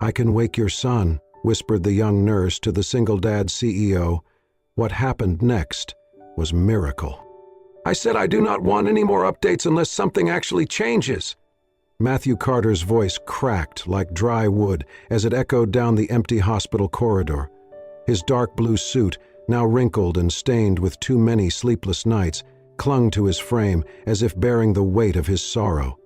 "I can wake your son," whispered the young nurse to the single-dad CEO. What happened next was miracle. "I said I do not want any more updates unless something actually changes." Matthew Carter's voice cracked like dry wood as it echoed down the empty hospital corridor. His dark blue suit, now wrinkled and stained with too many sleepless nights, clung to his frame as if bearing the weight of his sorrow.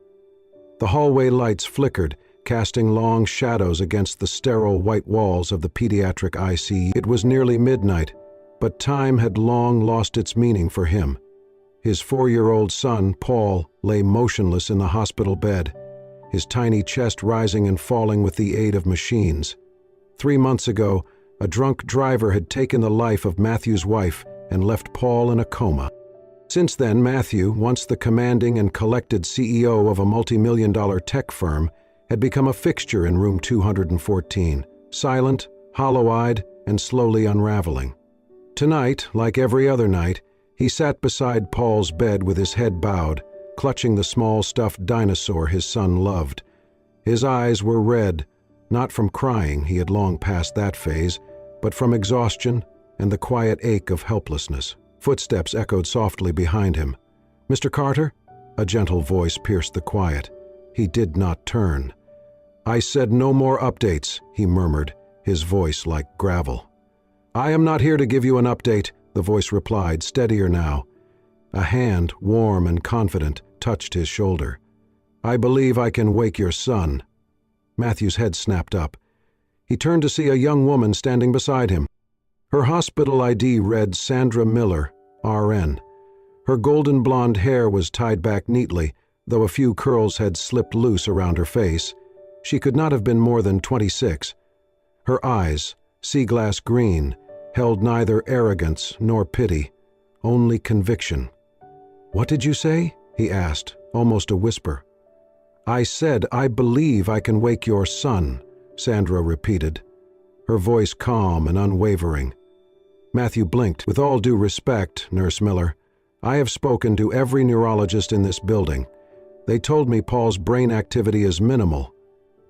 The hallway lights flickered, casting long shadows against the sterile white walls of the pediatric ICU. It was nearly midnight, but time had long lost its meaning for him. His 4-year-old son, Paul, lay motionless in the hospital bed, his tiny chest rising and falling with the aid of machines. 3 months ago, a drunk driver had taken the life of Matthew's wife and left Paul in a coma. Since then, Matthew, once the commanding and collected CEO of a multi-million-dollar tech firm, had become a fixture in room 214, silent, hollow-eyed, and slowly unraveling. Tonight, like every other night, he sat beside Paul's bed with his head bowed, clutching the small stuffed dinosaur his son loved. His eyes were red, not from crying, he had long passed that phase, but from exhaustion and the quiet ache of helplessness. Footsteps echoed softly behind him. "Mr. Carter?" A gentle voice pierced the quiet. He did not turn. "I said no more updates," he murmured, his voice like gravel. "I am not here to give you an update," the voice replied, steadier now. A hand, warm and confident, touched his shoulder. "I believe I can wake your son." Matthew's head snapped up. He turned to see a young woman standing beside him. Her hospital ID read Sandra Miller, RN. Her golden blonde hair was tied back neatly, though a few curls had slipped loose around her face. She could not have been more than 26. Her eyes, sea glass green, held neither arrogance nor pity, only conviction. "What did you say?" he asked, almost a whisper. "I said I believe I can wake your son," Sandra repeated, her voice calm and unwavering. Matthew blinked. "With all due respect, Nurse Miller, I have spoken to every neurologist in this building. They told me Paul's brain activity is minimal.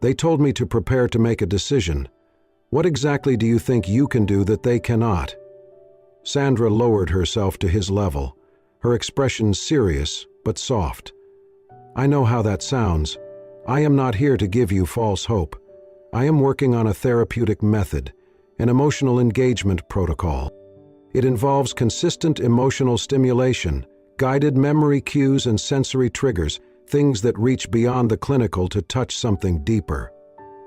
They told me to prepare to make a decision. What exactly do you think you can do that they cannot?" Sandra lowered herself to his level, her expression serious but soft. "I know how that sounds. I am not here to give you false hope. I am working on a therapeutic method, an emotional engagement protocol. It involves consistent emotional stimulation, guided memory cues and sensory triggers, things that reach beyond the clinical to touch something deeper."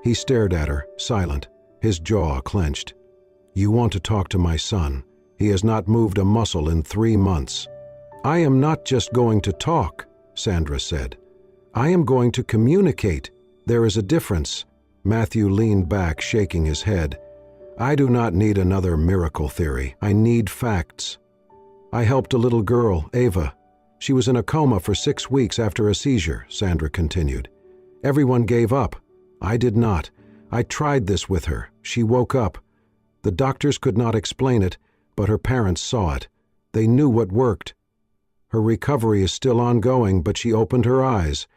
He stared at her, silent, his jaw clenched. "You want to talk to my son. He has not moved a muscle in 3 months." "I am not just going to talk," Sandra said. "I am going to communicate. There is a difference." Matthew leaned back, shaking his head. "I do not need another miracle theory. I need facts. I helped a little girl, Ava. She was in a coma for 6 weeks after a seizure," Sandra continued. "Everyone gave up. I did not. I tried this with her. She woke up. The doctors could not explain it, but her parents saw it. They knew what worked. Her recovery is still ongoing, but she opened her eyes.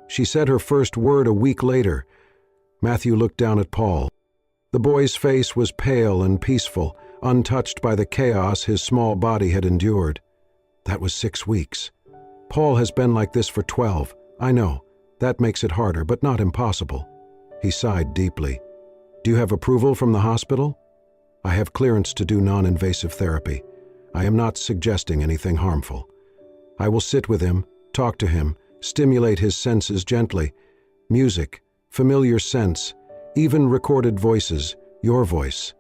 She said her first word a week later." Matthew looked down at Paul. The boy's face was pale and peaceful, untouched by the chaos his small body had endured. "That was 6 weeks. Paul has been like this for 12. I know. That makes it harder, but not impossible." He sighed deeply. "Do you have approval from the hospital?" "I have clearance to do non-invasive therapy. I am not suggesting anything harmful. I will sit with him, talk to him, stimulate his senses gently. Music, familiar scents, even recorded voices, your voice,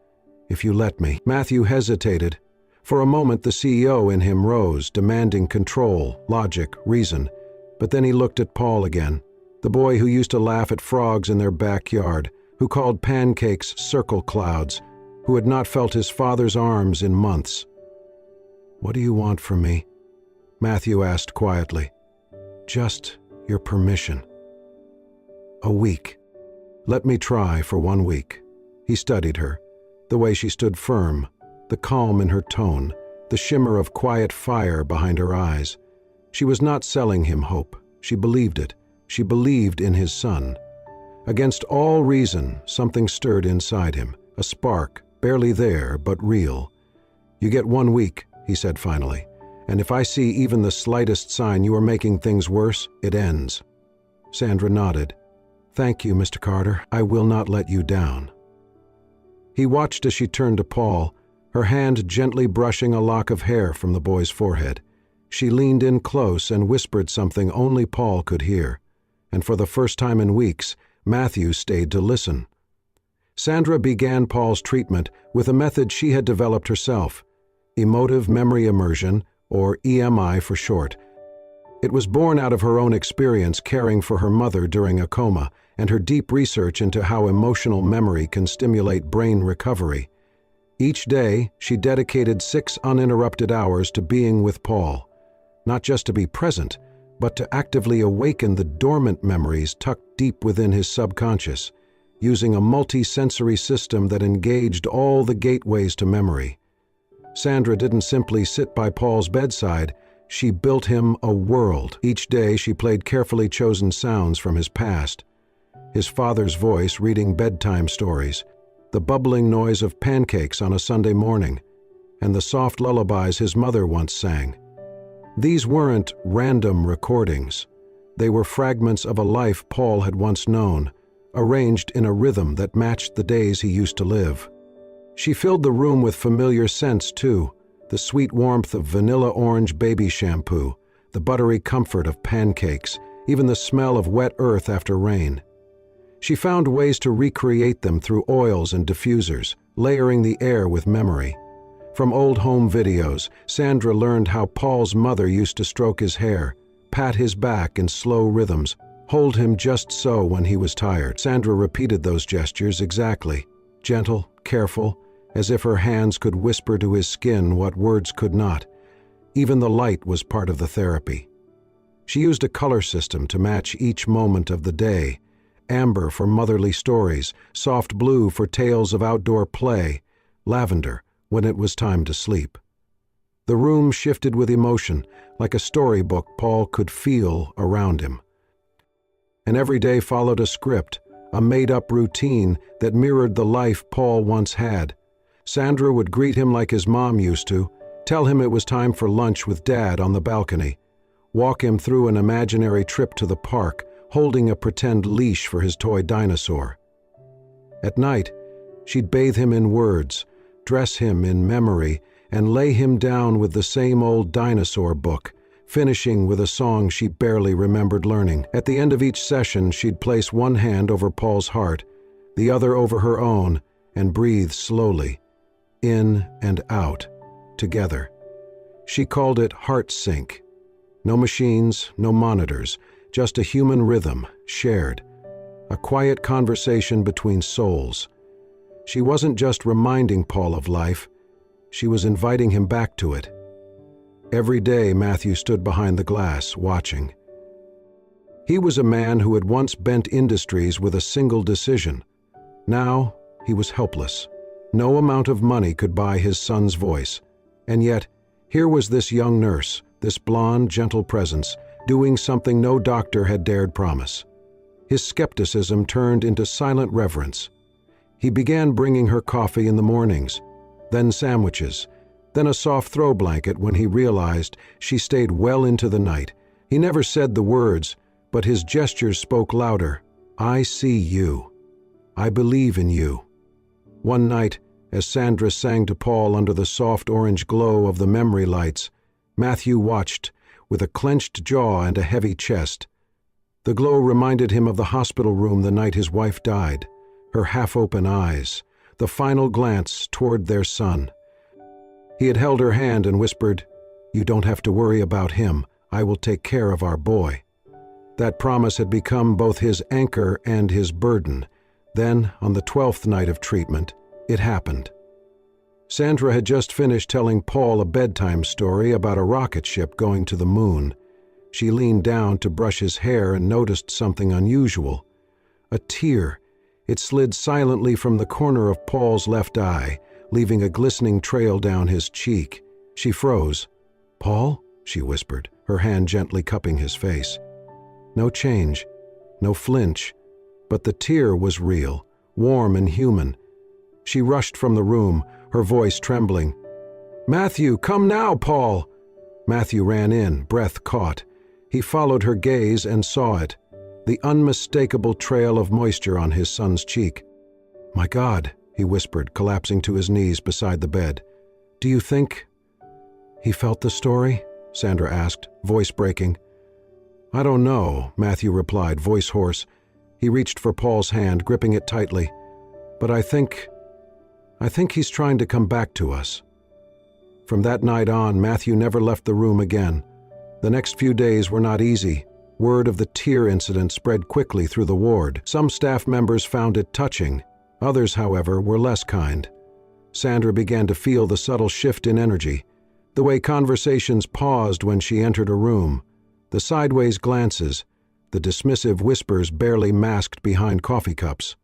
if you let me." Matthew hesitated. For a moment the CEO in him rose, demanding control, logic, reason. But then he looked at Paul again, the boy who used to laugh at frogs in their backyard, who called pancakes circle clouds, who had not felt his father's arms in months. "What do you want from me?" Matthew asked quietly. "Just your permission." "A week. Let me try for 1 week." He studied her, the way she stood firm, the calm in her tone, the shimmer of quiet fire behind her eyes. She was not selling him hope. She believed it. She believed in his son. Against all reason, something stirred inside him, a spark, barely there, but real. "You get 1 week," he said finally, "and if I see even the slightest sign you are making things worse, it ends." Sandra nodded. "Thank you, Mr. Carter. I will not let you down." He watched as she turned to Paul, her hand gently brushing a lock of hair from the boy's forehead. She leaned in close and whispered something only Paul could hear. And for the first time in weeks, Matthew stayed to listen. Sandra began Paul's treatment with a method she had developed herself, emotive memory immersion, or EMI for short. It was born out of her own experience caring for her mother during a coma and her deep research into how emotional memory can stimulate brain recovery. Each day, she dedicated 6 uninterrupted hours to being with Paul, not just to be present, but to actively awaken the dormant memories tucked deep within his subconscious, using a multi-sensory system that engaged all the gateways to memory. Sandra didn't simply sit by Paul's bedside, she built him a world. Each day she played carefully chosen sounds from his past. His father's voice reading bedtime stories, the bubbling noise of pancakes on a Sunday morning, and the soft lullabies his mother once sang. These weren't random recordings. They were fragments of a life Paul had once known, arranged in a rhythm that matched the days he used to live. She filled the room with familiar scents too, the sweet warmth of vanilla orange baby shampoo, the buttery comfort of pancakes, even the smell of wet earth after rain. She found ways to recreate them through oils and diffusers, layering the air with memory. From old home videos, Sandra learned how Paul's mother used to stroke his hair, pat his back in slow rhythms, hold him just so when he was tired. Sandra repeated those gestures exactly, gentle, careful, as if her hands could whisper to his skin what words could not. Even the light was part of the therapy. She used a color system to match each moment of the day, amber for motherly stories, soft blue for tales of outdoor play, lavender when it was time to sleep. The room shifted with emotion, like a storybook Paul could feel around him. And every day followed a script, a made-up routine that mirrored the life Paul once had. Sandra would greet him like his mom used to, tell him it was time for lunch with Dad on the balcony, walk him through an imaginary trip to the park, holding a pretend leash for his toy dinosaur. At night, she'd bathe him in words, dress him in memory, and lay him down with the same old dinosaur book, finishing with a song she barely remembered learning. At the end of each session, she'd place one hand over Paul's heart, the other over her own, and breathe slowly, in and out, together. She called it heart sync. No machines, no monitors, just a human rhythm, shared. A quiet conversation between souls. She wasn't just reminding Paul of life, she was inviting him back to it. Every day Matthew stood behind the glass, watching. He was a man who had once bent industries with a single decision. Now he was helpless. No amount of money could buy his son's voice. And yet, here was this young nurse, this blonde, gentle presence, doing something no doctor had dared promise. His skepticism turned into silent reverence. He began bringing her coffee in the mornings, then sandwiches, then a soft throw blanket when he realized she stayed well into the night. He never said the words, but his gestures spoke louder. "I see you. I believe in you." One night, as Sandra sang to Paul under the soft orange glow of the memory lights, Matthew watched, with a clenched jaw and a heavy chest. The glow reminded him of the hospital room the night his wife died, her half-open eyes, the final glance toward their son. He had held her hand and whispered, "You don't have to worry about him. I will take care of our boy." That promise had become both his anchor and his burden. Then, on the 12th night of treatment, it happened. Sandra had just finished telling Paul a bedtime story about a rocket ship going to the moon. She leaned down to brush his hair and noticed something unusual. A tear. It slid silently from the corner of Paul's left eye, leaving a glistening trail down his cheek. She froze. "Paul?" she whispered, her hand gently cupping his face. No change, no flinch, But the tear was real, warm and human. She rushed from the room, her voice trembling. "Matthew, come now, Paul!" Matthew ran in, breath caught. He followed her gaze and saw it, the unmistakable trail of moisture on his son's cheek. "My God," he whispered, collapsing to his knees beside the bed. "Do you think—" "He felt the story?" Sandra asked, voice breaking. "I don't know," Matthew replied, voice hoarse. He reached for Paul's hand, gripping it tightly. "But I think he's trying to come back to us." From that night on, Matthew never left the room again. The next few days were not easy. Word of the tear incident spread quickly through the ward. Some staff members found it touching. Others, however, were less kind. Sandra began to feel the subtle shift in energy, the way conversations paused when she entered a room, the sideways glances, the dismissive whispers barely masked behind coffee cups.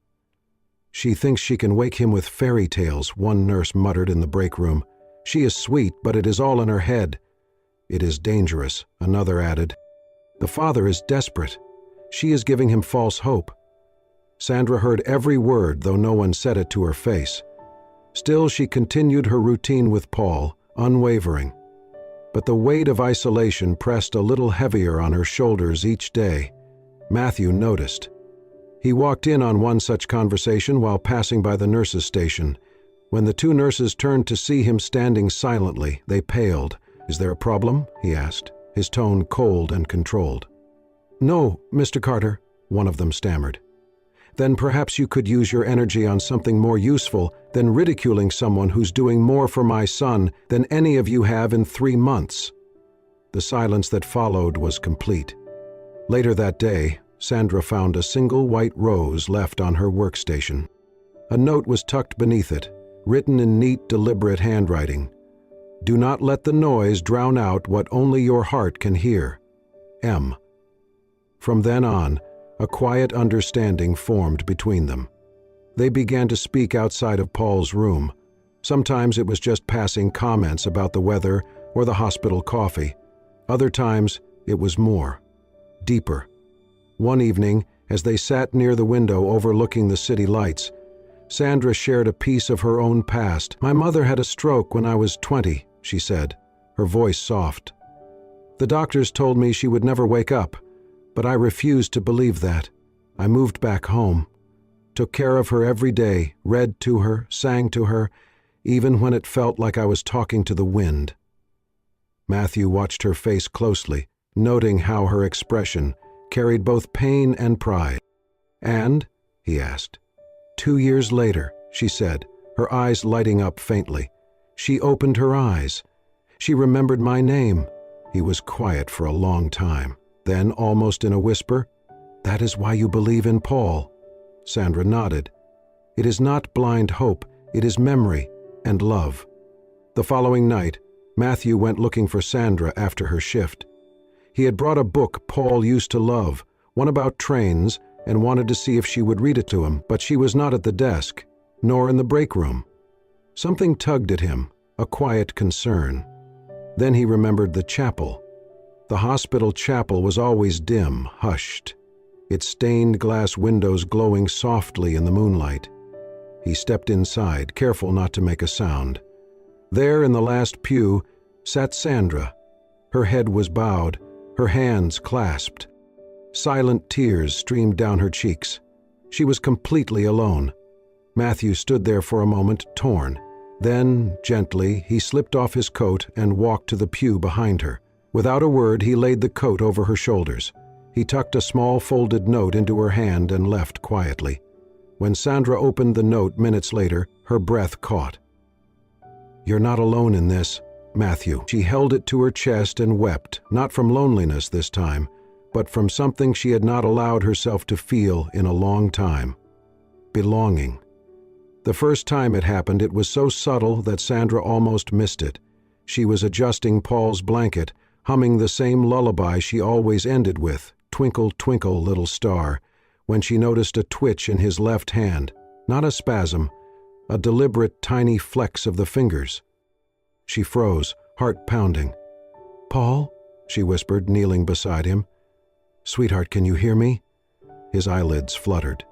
"She thinks she can wake him with fairy tales," one nurse muttered in the break room. "She is sweet, but it is all in her head." "It is dangerous," another added. "The father is desperate. She is giving him false hope." Sandra heard every word, though no one said it to her face. Still, she continued her routine with Paul, unwavering. But the weight of isolation pressed a little heavier on her shoulders each day. Matthew noticed. He walked in on one such conversation while passing by the nurses' station. When the two nurses turned to see him standing silently, they paled. "Is there a problem?" he asked, his tone cold and controlled. "No, Mr. Carter," one of them stammered. "Then perhaps you could use your energy on something more useful than ridiculing someone who's doing more for my son than any of you have in 3 months." The silence that followed was complete. Later that day, Sandra found a single white rose left on her workstation. A note was tucked beneath it, written in neat, deliberate handwriting. "Do not let the noise drown out what only your heart can hear. M." From then on, a quiet understanding formed between them. They began to speak outside of Paul's room. Sometimes it was just passing comments about the weather or the hospital coffee. Other times, it was more, deeper. One evening, as they sat near the window overlooking the city lights, Sandra shared a piece of her own past. "My mother had a stroke when I was 20, she said, her voice soft. "The doctors told me she would never wake up, but I refused to believe that. I moved back home, took care of her every day, read to her, sang to her, even when it felt like I was talking to the wind." Matthew watched her face closely, noting how her expression carried both pain and pride. "And?" he asked. 2 years later," she said, her eyes lighting up faintly. "She opened her eyes. She remembered my name." He was quiet for a long time. Then, almost in a whisper, "That is why you believe in Paul." Sandra nodded. "It is not blind hope, it is memory and love." The following night, Matthew went looking for Sandra after her shift. He had brought a book Paul used to love, one about trains, and wanted to see if she would read it to him, but she was not at the desk, nor in the break room. Something tugged at him, a quiet concern. Then he remembered the chapel. The hospital chapel was always dim, hushed, its stained glass windows glowing softly in the moonlight. He stepped inside, careful not to make a sound. There in the last pew sat Sandra. Her head was bowed, her hands clasped. Silent tears streamed down her cheeks. She was completely alone. Matthew stood there for a moment, torn. Then, gently, he slipped off his coat and walked to the pew behind her. Without a word, he laid the coat over her shoulders. He tucked a small folded note into her hand and left quietly. When Sandra opened the note minutes later, her breath caught. "You're not alone in this, Matthew." She held it to her chest and wept, not from loneliness this time, but from something she had not allowed herself to feel in a long time. Belonging. The first time it happened, it was so subtle that Sandra almost missed it. She was adjusting Paul's blanket, humming the same lullaby she always ended with, "Twinkle, twinkle, little star," when she noticed a twitch in his left hand, not a spasm, a deliberate tiny flex of the fingers. She froze, heart pounding. "Paul?" she whispered, kneeling beside him. "Sweetheart, can you hear me?" His eyelids fluttered.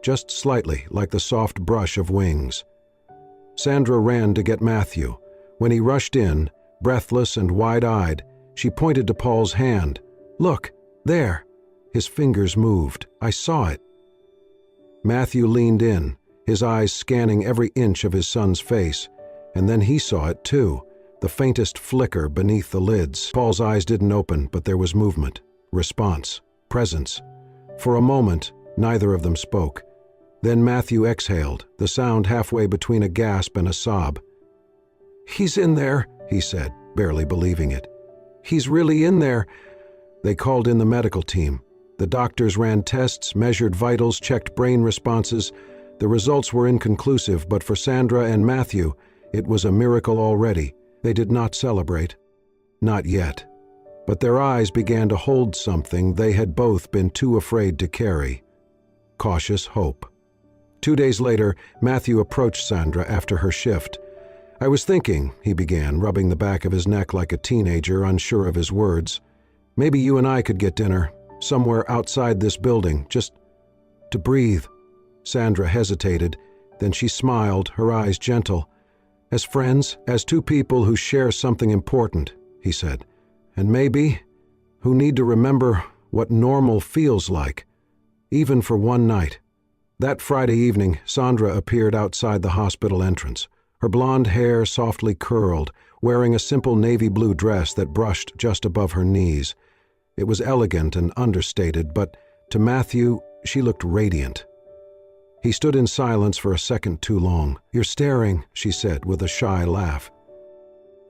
just slightly, like the soft brush of wings. Sandra ran to get Matthew. When he rushed in, breathless and wide-eyed, she pointed to Paul's hand. "Look, there." His fingers moved. "I saw it." Matthew leaned in, his eyes scanning every inch of his son's face, and then he saw it too, the faintest flicker beneath the lids. Paul's eyes didn't open, but there was movement, response, presence. For a moment, neither of them spoke. Then Matthew exhaled, the sound halfway between a gasp and a sob. "He's in there," he said, barely believing it. "He's really in there." They called in the medical team. The doctors ran tests, measured vitals, checked brain responses. The results were inconclusive, but for Sandra and Matthew, it was a miracle already. They did not celebrate. Not yet. But their eyes began to hold something they had both been too afraid to carry. Cautious hope. 2 days later, Matthew approached Sandra after her shift. "I was thinking," he began, rubbing the back of his neck like a teenager, unsure of his words. "Maybe you and I could get dinner, somewhere outside this building, just to breathe." Sandra hesitated, then she smiled, her eyes gentle. "As friends, as two people who share something important," he said. "And maybe, who need to remember what normal feels like, even for one night." That Friday evening, Sandra appeared outside the hospital entrance, her blonde hair softly curled, wearing a simple navy blue dress that brushed just above her knees. It was elegant and understated, but to Matthew, she looked radiant. He stood in silence for a second too long. "You're staring," she said with a shy laugh.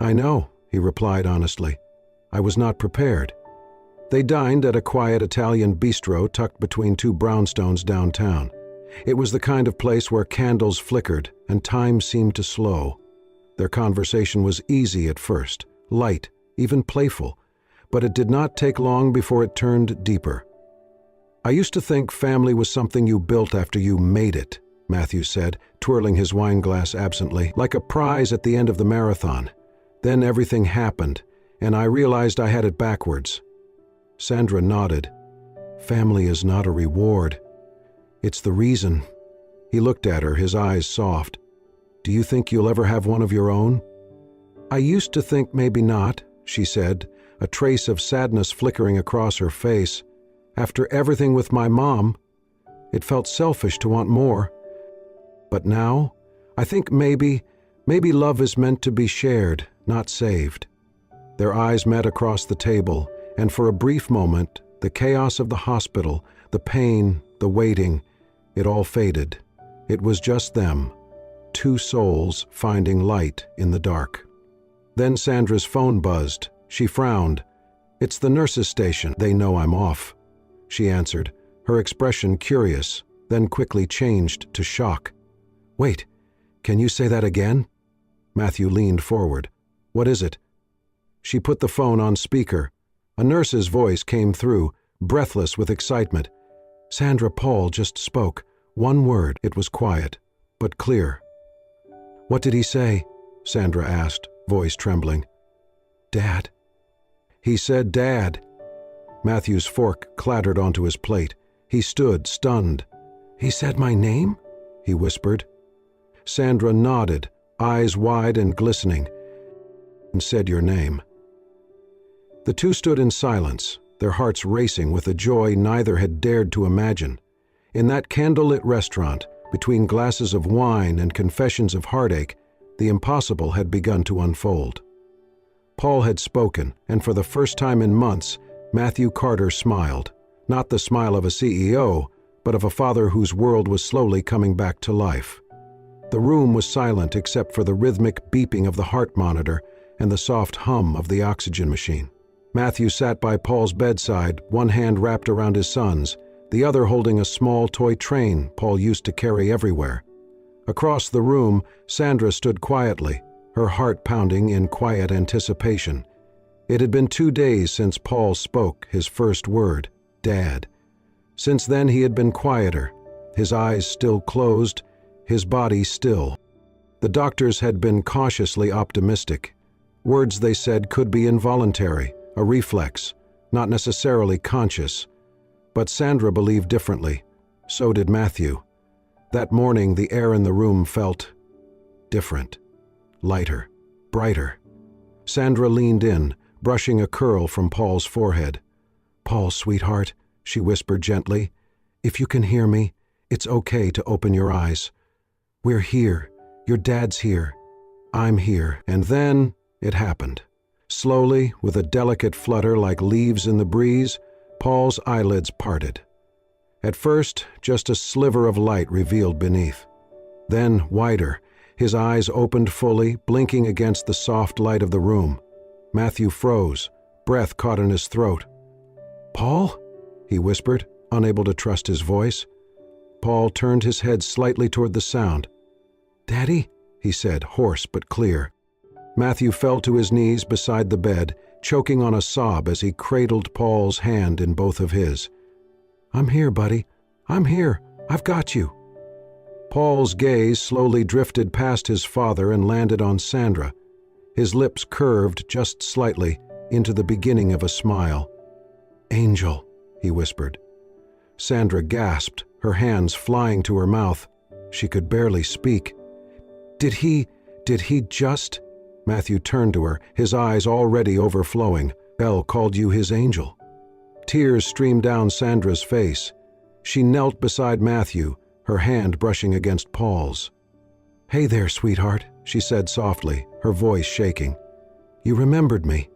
"I know," he replied honestly. "I was not prepared." They dined at a quiet Italian bistro tucked between two brownstones downtown. It was the kind of place where candles flickered and time seemed to slow. Their conversation was easy at first, light, even playful, but it did not take long before it turned deeper. "I used to think family was something you built after you made it," Matthew said, twirling his wineglass absently, "like a prize at the end of the marathon. Then everything happened, and I realized I had it backwards." Sandra nodded. "Family is not a reward. It's the reason." He looked at her, his eyes soft. "Do you think you'll ever have one of your own?" "I used to think maybe not," she said, a trace of sadness flickering across her face. "After everything with my mom, it felt selfish to want more. But now, I think maybe love is meant to be shared, not saved." Their eyes met across the table, and for a brief moment, the chaos of the hospital, the pain, the waiting, it all faded. It was just them, two souls finding light in the dark. Then Sandra's phone buzzed. She frowned. "It's the nurses' station. They know I'm off," she answered, her expression curious, then quickly changed to shock. "Wait, can you say that again?" Matthew leaned forward. "What is it?" She put the phone on speaker. A nurse's voice came through, breathless with excitement. "Sandra, Paul just spoke. One word." It was quiet, but clear. "What did he say?" Sandra asked, voice trembling. "Dad." "He said Dad." Matthew's fork clattered onto his plate. He stood, stunned. "He said my name?" he whispered. Sandra nodded, eyes wide and glistening, and said your name. The two stood in silence, their hearts racing with a joy neither had dared to imagine. In that candlelit restaurant, between glasses of wine and confessions of heartache, the impossible had begun to unfold. Paul had spoken, and for the first time in months, Matthew Carter smiled, not the smile of a CEO, but of a father whose world was slowly coming back to life. The room was silent except for the rhythmic beeping of the heart monitor and the soft hum of the oxygen machine. Matthew sat by Paul's bedside, one hand wrapped around his son's, the other holding a small toy train Paul used to carry everywhere. Across the room, Sandra stood quietly, her heart pounding in quiet anticipation. It had been 2 days since Paul spoke his first word, Dad. Since then he had been quieter, his eyes still closed, his body still. The doctors had been cautiously optimistic. Words, they said, could be involuntary, a reflex, not necessarily conscious. But Sandra believed differently. So did Matthew. That morning, the air in the room felt different, lighter, brighter. Sandra leaned in, brushing a curl from Paul's forehead. "Paul, sweetheart," she whispered gently, "if you can hear me, it's okay to open your eyes. We're here. Your dad's here. I'm here." And then it happened. Slowly, with a delicate flutter like leaves in the breeze, Paul's eyelids parted. At first, just a sliver of light revealed beneath. Then, wider, his eyes opened fully, blinking against the soft light of the room. Matthew froze, breath caught in his throat. "Paul?" he whispered, unable to trust his voice. Paul turned his head slightly toward the sound. "Daddy?" he said, hoarse but clear. Matthew fell to his knees beside the bed, choking on a sob as he cradled Paul's hand in both of his. "I'm here, buddy. I'm here. I've got you." Paul's gaze slowly drifted past his father and landed on Sandra. His lips curved just slightly into the beginning of a smile. "Angel," he whispered. Sandra gasped, her hands flying to her mouth. She could barely speak. Did he just? Matthew turned to her, his eyes already overflowing. "Belle called you his angel." Tears streamed down Sandra's face. She knelt beside Matthew, her hand brushing against Paul's. "Hey there, sweetheart," she said softly, her voice shaking. "You remembered me."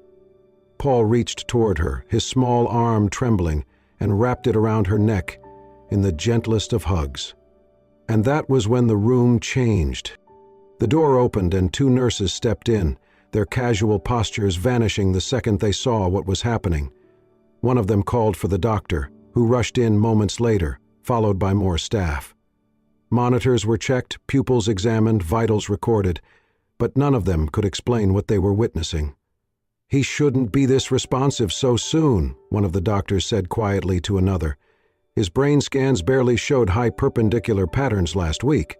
Paul reached toward her, his small arm trembling, and wrapped it around her neck in the gentlest of hugs. And that was when the room changed. The door opened and two nurses stepped in, their casual postures vanishing the second they saw what was happening. One of them called for the doctor, who rushed in moments later, followed by more staff. Monitors were checked, pupils examined, vitals recorded, but none of them could explain what they were witnessing. "He shouldn't be this responsive so soon," one of the doctors said quietly to another. "His brain scans barely showed high perpendicular patterns last week."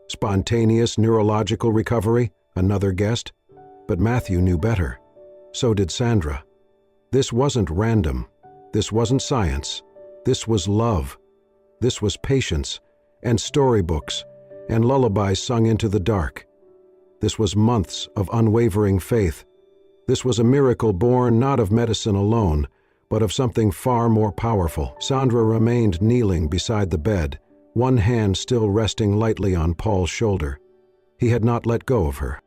"Spontaneous neurological recovery," another guessed. But Matthew knew better. So did Sandra. This wasn't random. This wasn't science. This was love. This was patience, and storybooks, and lullabies sung into the dark. This was months of unwavering faith. This was a miracle born not of medicine alone, but of something far more powerful. Sandra remained kneeling beside the bed, one hand still resting lightly on Paul's shoulder. He had not let go of her.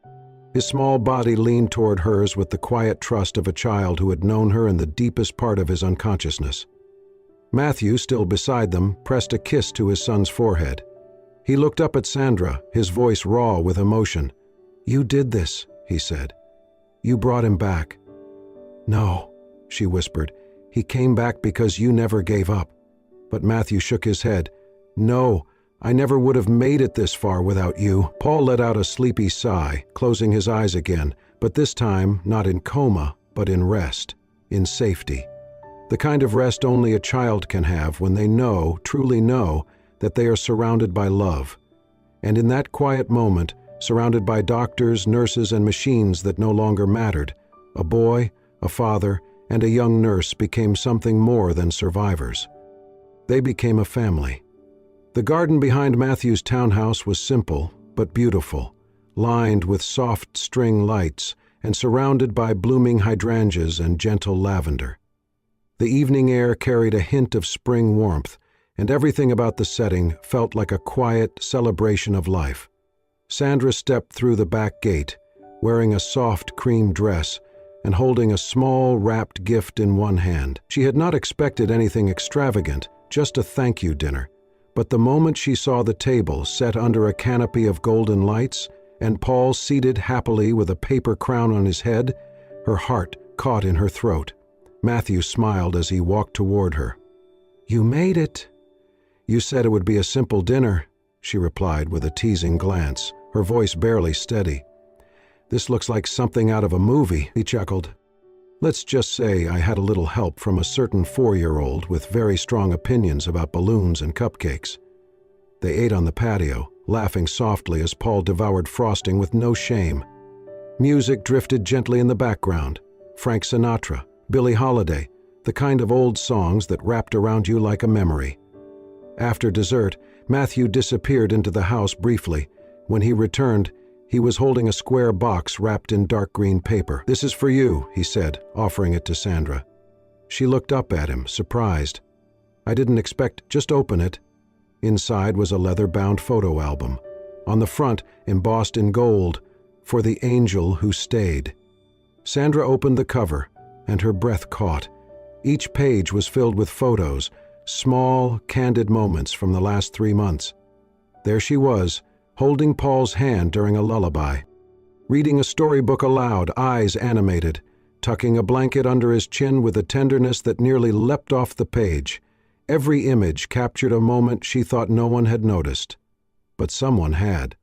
His small body leaned toward hers with the quiet trust of a child who had known her in the deepest part of his unconsciousness. Matthew, still beside them, pressed a kiss to his son's forehead. He looked up at Sandra, his voice raw with emotion. "You did this," he said. "You brought him back." "No," she whispered. "He came back because you never gave up." But Matthew shook his head. "No, I never would have made it this far without you." Paul let out a sleepy sigh, closing his eyes again, but this time not in coma, but in rest, in safety. The kind of rest only a child can have when they know, truly know, that they are surrounded by love. And in that quiet moment, surrounded by doctors, nurses, and machines that no longer mattered, a boy, a father, and a young nurse became something more than survivors. They became a family. The garden behind Matthew's townhouse was simple but beautiful, lined with soft string lights and surrounded by blooming hydrangeas and gentle lavender. The evening air carried a hint of spring warmth, and everything about the setting felt like a quiet celebration of life. Sandra stepped through the back gate, wearing a soft cream dress and holding a small wrapped gift in one hand. She had not expected anything extravagant, just a thank you dinner. But the moment she saw the table set under a canopy of golden lights and Paul seated happily with a paper crown on his head, her heart caught in her throat. Matthew smiled as he walked toward her. "You made it." "You said it would be a simple dinner," she replied with a teasing glance, her voice barely steady. "This looks like something out of a movie," he chuckled. "Let's just say I had a little help from a certain 4-year-old with very strong opinions about balloons and cupcakes." They ate on the patio, laughing softly as Paul devoured frosting with no shame. Music drifted gently in the background. Frank Sinatra, Billie Holiday, the kind of old songs that wrapped around you like a memory. After dessert, Matthew disappeared into the house briefly. When he returned, he was holding a square box wrapped in dark green paper. "This is for you," he said, offering it to Sandra. She looked up at him, surprised. "I didn't expect, just open it." Inside was a leather-bound photo album. On the front, embossed in gold, "For the angel who stayed." Sandra opened the cover, and her breath caught. Each page was filled with photos, small, candid moments from the last 3 months. There she was, holding Paul's hand during a lullaby, reading a storybook aloud, eyes animated, tucking a blanket under his chin with a tenderness that nearly leapt off the page. Every image captured a moment she thought no one had noticed. But someone had.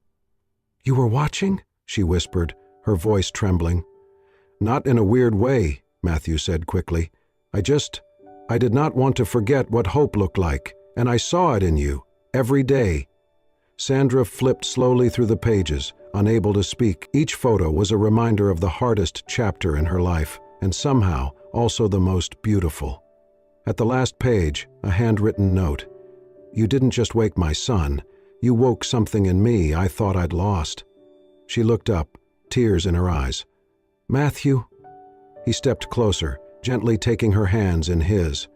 "You were watching?" she whispered, her voice trembling. "Not in a weird way," Matthew said quickly. I did not want to forget what hope looked like, and I saw it in you, every day." Sandra flipped slowly through the pages, unable to speak. Each photo was a reminder of the hardest chapter in her life, and somehow also the most beautiful. At the last page, a handwritten note. "You didn't just wake my son. You woke something in me I thought I'd lost." She looked up, tears in her eyes. "Matthew?" He stepped closer, gently taking her hands in his.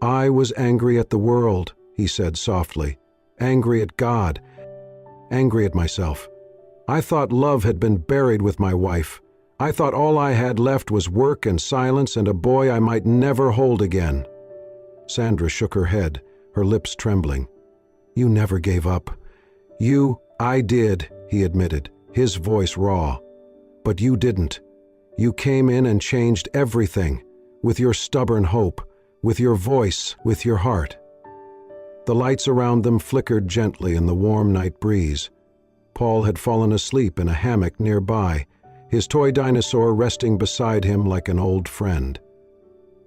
"I was angry at the world," he said softly. "Angry at God. Angry at myself. I thought love had been buried with my wife. I thought all I had left was work and silence and a boy I might never hold again." Sandra shook her head, her lips trembling. "You never gave up. I did," he admitted, his voice raw. "But you didn't. You came in and changed everything, with your stubborn hope, with your voice, with your heart." The lights around them flickered gently in the warm night breeze. Paul had fallen asleep in a hammock nearby, his toy dinosaur resting beside him like an old friend.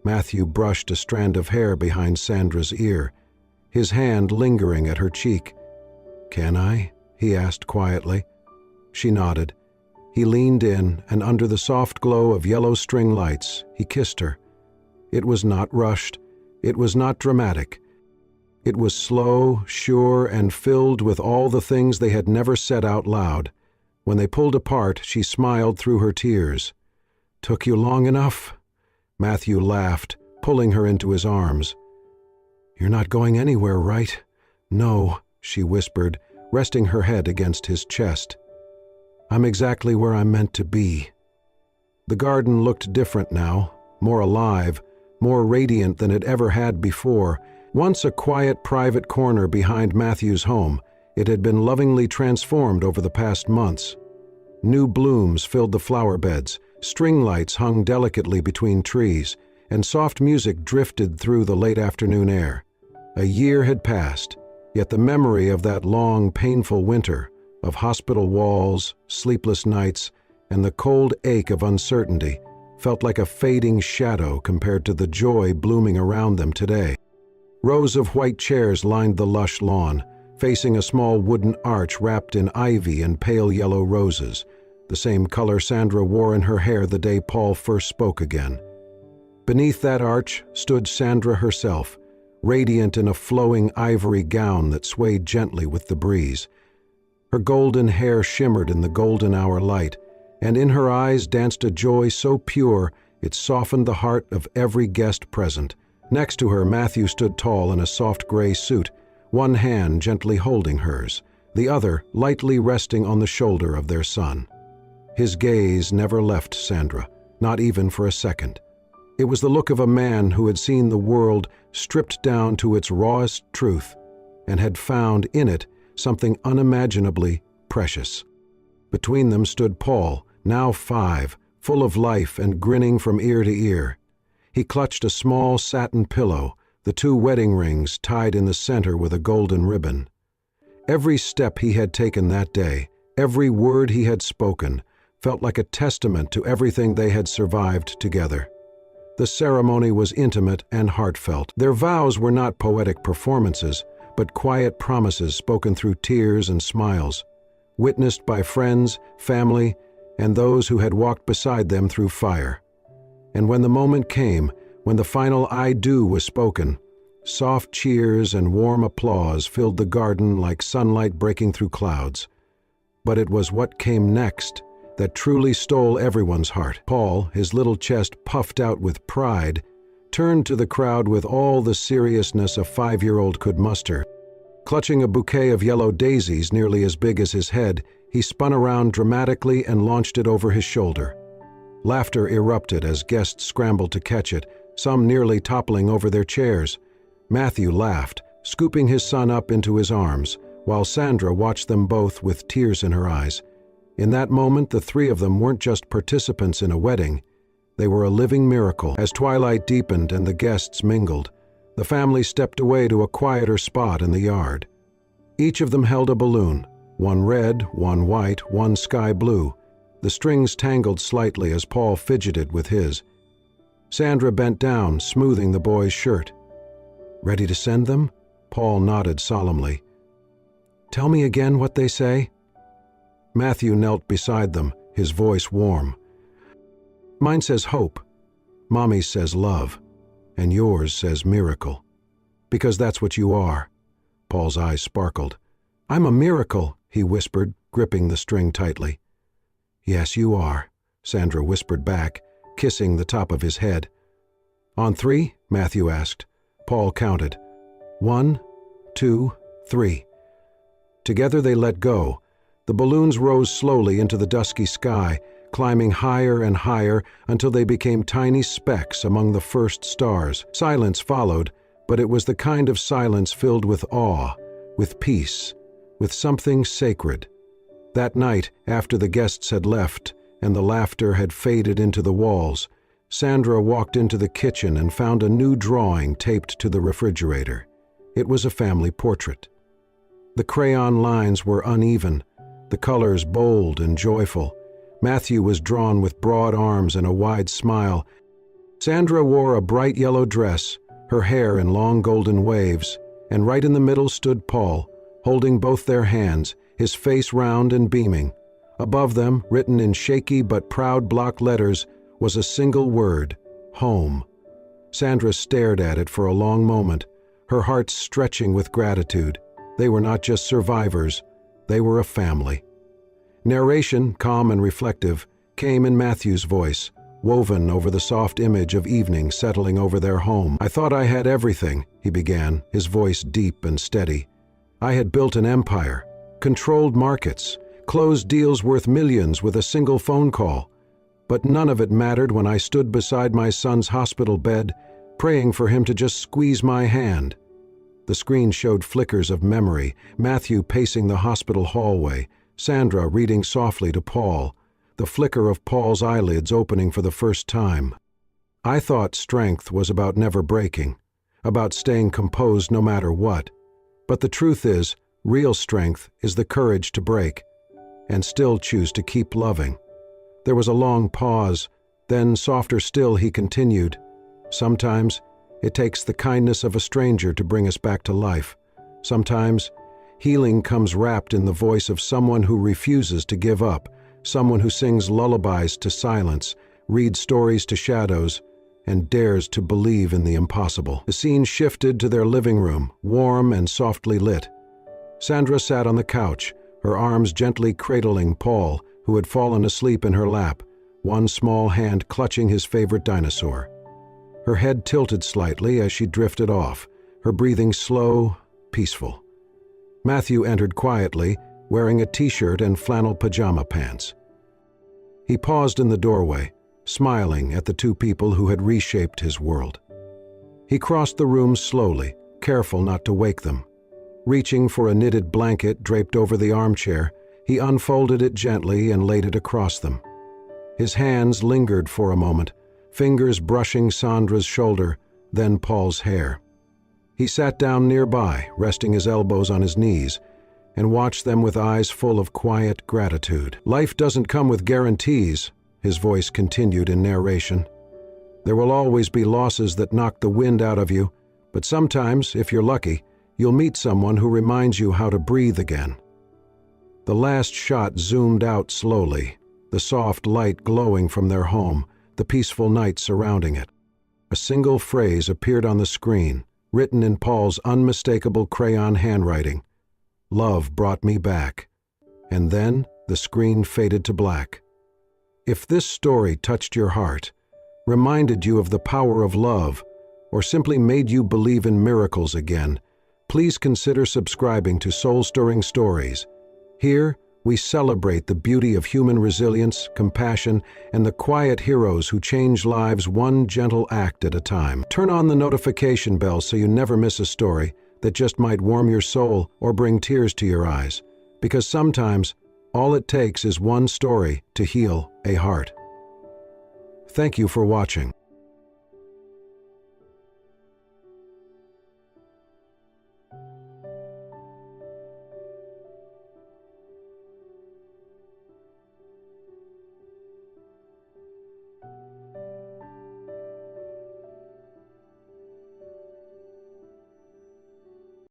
Matthew brushed a strand of hair behind Sandra's ear, his hand lingering at her cheek. "Can I?" he asked quietly. She nodded. He leaned in, and under the soft glow of yellow string lights, he kissed her. It was not rushed. It was not dramatic. It was slow, sure, and filled with all the things they had never said out loud. When they pulled apart, she smiled through her tears. "Took you long enough?" Matthew laughed, pulling her into his arms. "You're not going anywhere, right?" "No," she whispered, resting her head against his chest. "I'm exactly where I'm meant to be." The garden looked different now, more alive, more radiant than it ever had before. Once a quiet private corner behind Matthew's home, it had been lovingly transformed over the past months. New blooms filled the flower beds, string lights hung delicately between trees, and soft music drifted through the late afternoon air. A year had passed, yet the memory of that long, painful winter, of hospital walls, sleepless nights, and the cold ache of uncertainty, felt like a fading shadow compared to the joy blooming around them today. Rows of white chairs lined the lush lawn, facing a small wooden arch wrapped in ivy and pale yellow roses, the same color Sandra wore in her hair the day Paul first spoke again. Beneath that arch stood Sandra herself, radiant in a flowing ivory gown that swayed gently with the breeze. Her golden hair shimmered in the golden hour light, and in her eyes danced a joy so pure it softened the heart of every guest present. Next to her, Matthew stood tall in a soft gray suit, one hand gently holding hers, the other lightly resting on the shoulder of their son. His gaze never left Sandra, not even for a second. It was the look of a man who had seen the world stripped down to its rawest truth and had found in it something unimaginably precious. Between them stood Paul, now 5, full of life and grinning from ear to ear. He clutched a small satin pillow, the 2 wedding rings tied in the center with a golden ribbon. Every step he had taken that day, every word he had spoken, felt like a testament to everything they had survived together. The ceremony was intimate and heartfelt. Their vows were not poetic performances, but quiet promises spoken through tears and smiles, witnessed by friends, family, and those who had walked beside them through fire. And when the moment came, when the final "I do" was spoken, Soft cheers and warm applause filled the garden like sunlight breaking through clouds. But it was what came next that truly stole everyone's heart. Paul, his little chest puffed out with pride, turned to the crowd with all the seriousness a 5-year-old could muster. Clutching a bouquet of yellow daisies nearly as big as his head, he spun around dramatically and launched it over his shoulder. Laughter erupted as guests scrambled to catch it, some nearly toppling over their chairs. Matthew laughed, scooping his son up into his arms, while Sandra watched them both with tears in her eyes. In that moment, the three of them weren't just participants in a wedding. They were a living miracle. As twilight deepened and the guests mingled, the family stepped away to a quieter spot in the yard. Each of them held a balloon, one red, one white, one sky blue. The strings tangled slightly as Paul fidgeted with his. Sandra bent down, smoothing the boy's shirt. "Ready to send them?" Paul nodded solemnly. "Tell me again what they say." Matthew knelt beside them, his voice warm. "Mine says hope, Mommy's says love, and yours says miracle. Because that's what you are." Paul's eyes sparkled. "I'm a miracle," he whispered, gripping the string tightly. "Yes, you are," Sandra whispered back, kissing the top of his head. "On 3?" Matthew asked. Paul counted. 1, 2, 3. Together they let go. The balloons rose slowly into the dusky sky, climbing higher and higher until they became tiny specks among the first stars. Silence followed, but it was the kind of silence filled with awe, with peace, with something sacred. That night, after the guests had left and the laughter had faded into the walls, Sandra walked into the kitchen and found a new drawing taped to the refrigerator. It was a family portrait. The crayon lines were uneven, the colors bold and joyful. Matthew was drawn with broad arms and a wide smile. Sandra wore a bright yellow dress, her hair in long golden waves, and right in the middle stood Paul, holding both their hands, his face round and beaming. Above them, written in shaky but proud block letters, was a single word: home. Sandra stared at it for a long moment, her heart stretching with gratitude. They were not just survivors, they were a family. Narration, calm and reflective, came in Matthew's voice, woven over the soft image of evening settling over their home. "I thought I had everything," he began, his voice deep and steady. "I had built an empire, controlled markets, closed deals worth millions with a single phone call. But none of it mattered when I stood beside my son's hospital bed, praying for him to just squeeze my hand." The screen showed flickers of memory, Matthew pacing the hospital hallway, Sandra reading softly to Paul, the flicker of Paul's eyelids opening for the first time. "I thought strength was about never breaking, about staying composed no matter what. But the truth is, real strength is the courage to break, and still choose to keep loving." There was a long pause, then softer still he continued, "Sometimes it takes the kindness of a stranger to bring us back to life. Sometimes healing comes wrapped in the voice of someone who refuses to give up, someone who sings lullabies to silence, reads stories to shadows, and dares to believe in the impossible." The scene shifted to their living room, warm and softly lit. Sandra sat on the couch, her arms gently cradling Paul, who had fallen asleep in her lap, one small hand clutching his favorite dinosaur. Her head tilted slightly as she drifted off, her breathing slow, peaceful. Matthew entered quietly, wearing a t-shirt and flannel pajama pants. He paused in the doorway, smiling at the two people who had reshaped his world. He crossed the room slowly, careful not to wake them. Reaching for a knitted blanket draped over the armchair, he unfolded it gently and laid it across them. His hands lingered for a moment, fingers brushing Sandra's shoulder, then Paul's hair. He sat down nearby, resting his elbows on his knees, and watched them with eyes full of quiet gratitude. "Life doesn't come with guarantees," his voice continued in narration. "There will always be losses that knock the wind out of you, but sometimes, if you're lucky, you'll meet someone who reminds you how to breathe again." The last shot zoomed out slowly, the soft light glowing from their home, the peaceful night surrounding it. A single phrase appeared on the screen, written in Paul's unmistakable crayon handwriting. Love brought me back. And then the screen faded to black. If this story touched your heart, reminded you of the power of love, or simply made you believe in miracles again, please consider subscribing to Soul Stirring Stories. Here, we celebrate the beauty of human resilience, compassion, and the quiet heroes who change lives one gentle act at a time. Turn on the notification bell so you never miss a story that just might warm your soul or bring tears to your eyes. Because sometimes, all it takes is one story to heal a heart. Thank you for watching.